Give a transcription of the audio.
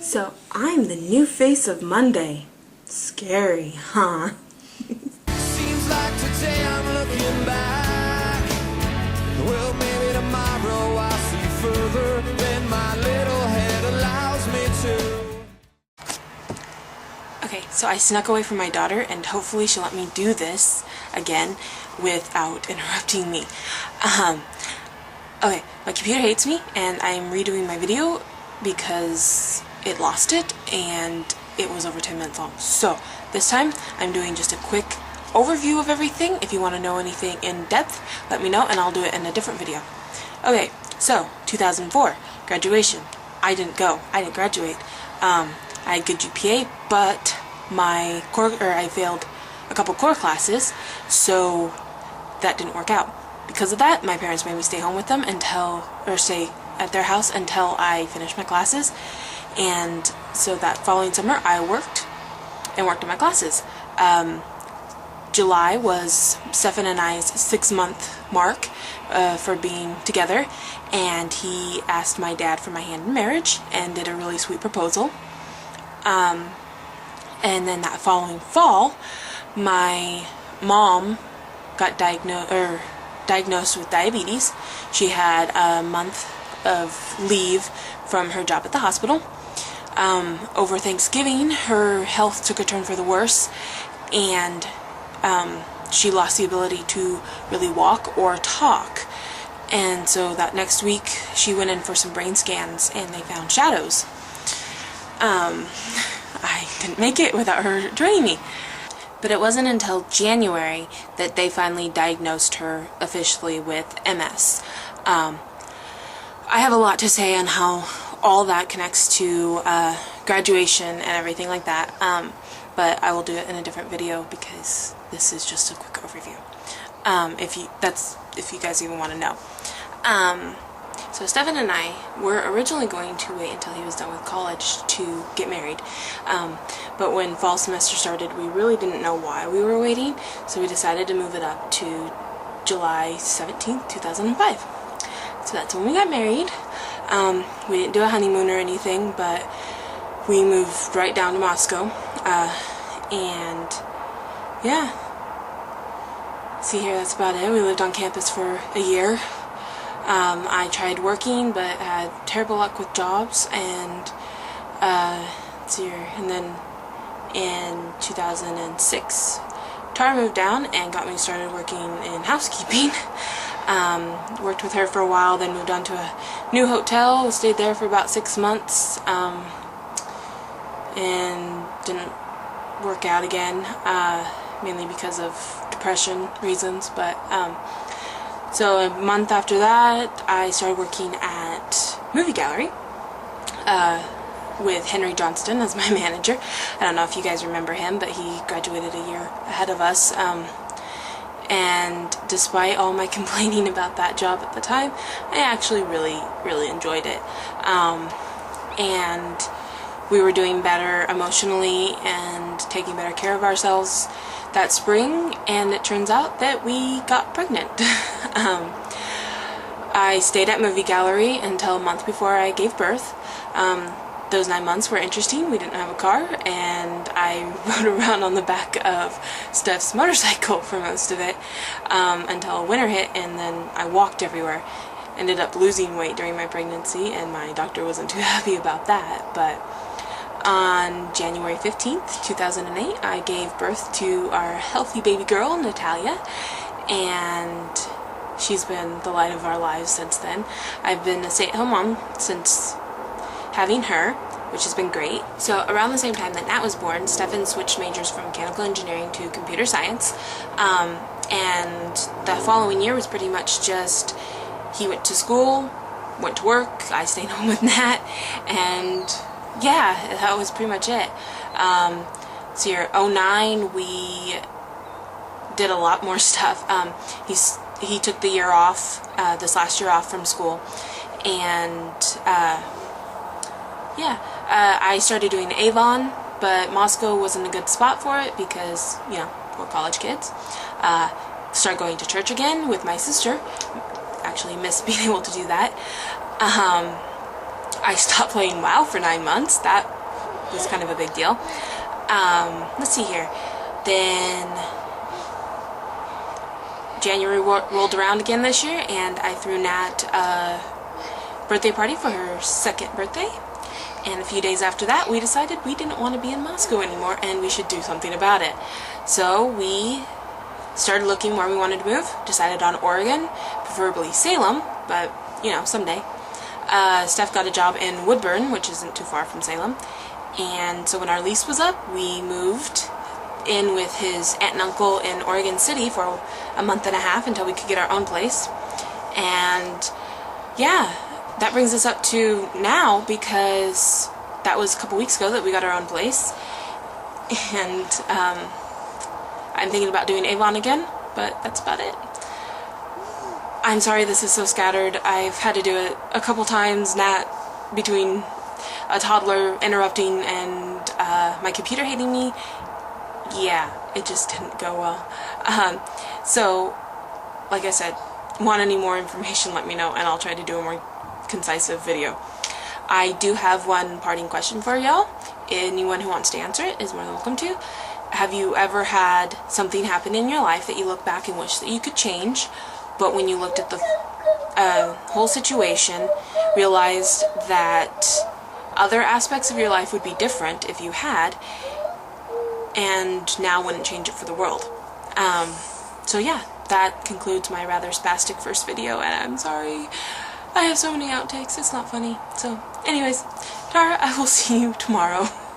So, I'm the new face of Monday. Scary, huh? Seems like today I'm looking back. Well, maybe tomorrow I'll see further than my little head allows me to. Okay, so I snuck away from my daughter, and hopefully she'll let me do this again without interrupting me. Okay, my computer hates me, and I'm redoing my video because it lost it, and it was over 10 minutes long. So, this time, I'm doing just a quick overview of everything. If you want to know anything in depth, let me know, and I'll do it in a different video. Okay, so, 2004, graduation. I didn't go. I didn't graduate. I had good GPA, but I failed a couple core classes, so that didn't work out. Because of that, my parents made me stay home with them stay at their house until I finished my classes. And so that following summer, I worked in my classes. July was Stefan and I's 6-month mark for being together, and he asked my dad for my hand in marriage and did a really sweet proposal. And then that following fall, my mom got diagnosed with diabetes. She had a month of leave from her job at the hospital. Over Thanksgiving, her health took a turn for the worse, and she lost the ability to really walk or talk. And so that next week, she went in for some brain scans, and they found shadows. I didn't make it without her joining me. But it wasn't until January that they finally diagnosed her officially with MS. I have a lot to say on how all that connects to graduation and everything like that, but I will do it in a different video because this is just a quick overview. If you guys even want to know. So Stefan and I were originally going to wait until he was done with college to get married, but when fall semester started, we really didn't know why we were waiting, so we decided to move it up to July 17th, 2005. So that's when we got married. We didn't do a honeymoon or anything, but we moved right down to Moscow, and yeah, see here, that's about it. We lived on campus for a year. I tried working, but had terrible luck with jobs, and and then in 2006, Tara moved down and got me started working in housekeeping. Worked with her for a while, then moved on to a new hotel, stayed there for about 6 months, and didn't work out again, mainly because of depression reasons, but so a month after that, I started working at Movie Gallery with Henry Johnston as my manager. I don't know if you guys remember him, but he graduated a year ahead of us. And despite all my complaining about that job at the time, I actually really enjoyed it. And we were doing better emotionally and taking better care of ourselves that spring, and it turns out that we got pregnant. I stayed at Movie Gallery until a month before I gave birth. Those 9 months were interesting. We didn't have a car, and I rode around on the back of Steph's motorcycle for most of it until winter hit, and then I walked everywhere. Ended up losing weight during my pregnancy, and my doctor wasn't too happy about that, but on January 15th, 2008, I gave birth to our healthy baby girl, Natalia, and she's been the light of our lives since then. I've been a stay-at-home mom since having her, which has been great. So around the same time that Nat was born, Stefan switched majors from mechanical engineering to computer science, and the following year was pretty much just he went to school, went to work, I stayed home with Nat, and yeah, that was pretty much it. So year 2009, we did a lot more stuff. He took the year off, this last year off from school, and I started doing Avon, but Moscow wasn't a good spot for it because, you know, poor college kids. Started going to church again with my sister. Actually missed being able to do that. I stopped playing WoW for 9 months. That it was kind of a big deal. Let's see here. Then January rolled around again this year, and I threw Nat a birthday party for her second birthday. And a few days after that, we decided we didn't want to be in Moscow anymore, and we should do something about it. So we started looking where we wanted to move, decided on Oregon, preferably Salem, but, you know, someday. Steph got a job in Woodburn, which isn't too far from Salem, and so when our lease was up, we moved in with his aunt and uncle in Oregon City for a month and a half until we could get our own place. And yeah, that brings us up to now, because that was a couple weeks ago that we got our own place. And I'm thinking about doing Avon again, but that's about it. I'm sorry this is so scattered. I've had to do it a couple times, Nat, between a toddler interrupting and my computer hating me. Yeah, it just didn't go well. So, like I said, want any more information, let me know, and I'll try to do a more concise video. I do have one parting question for y'all. Anyone who wants to answer it is more than welcome to. Have you ever had something happen in your life that you look back and wish that you could change, but when you looked at the whole situation, realized that other aspects of your life would be different if you had, and now wouldn't change it for the world? So yeah, that concludes my rather spastic first video, and I'm sorry. I have so many outtakes, it's not funny. So anyways, Tara, I will see you tomorrow.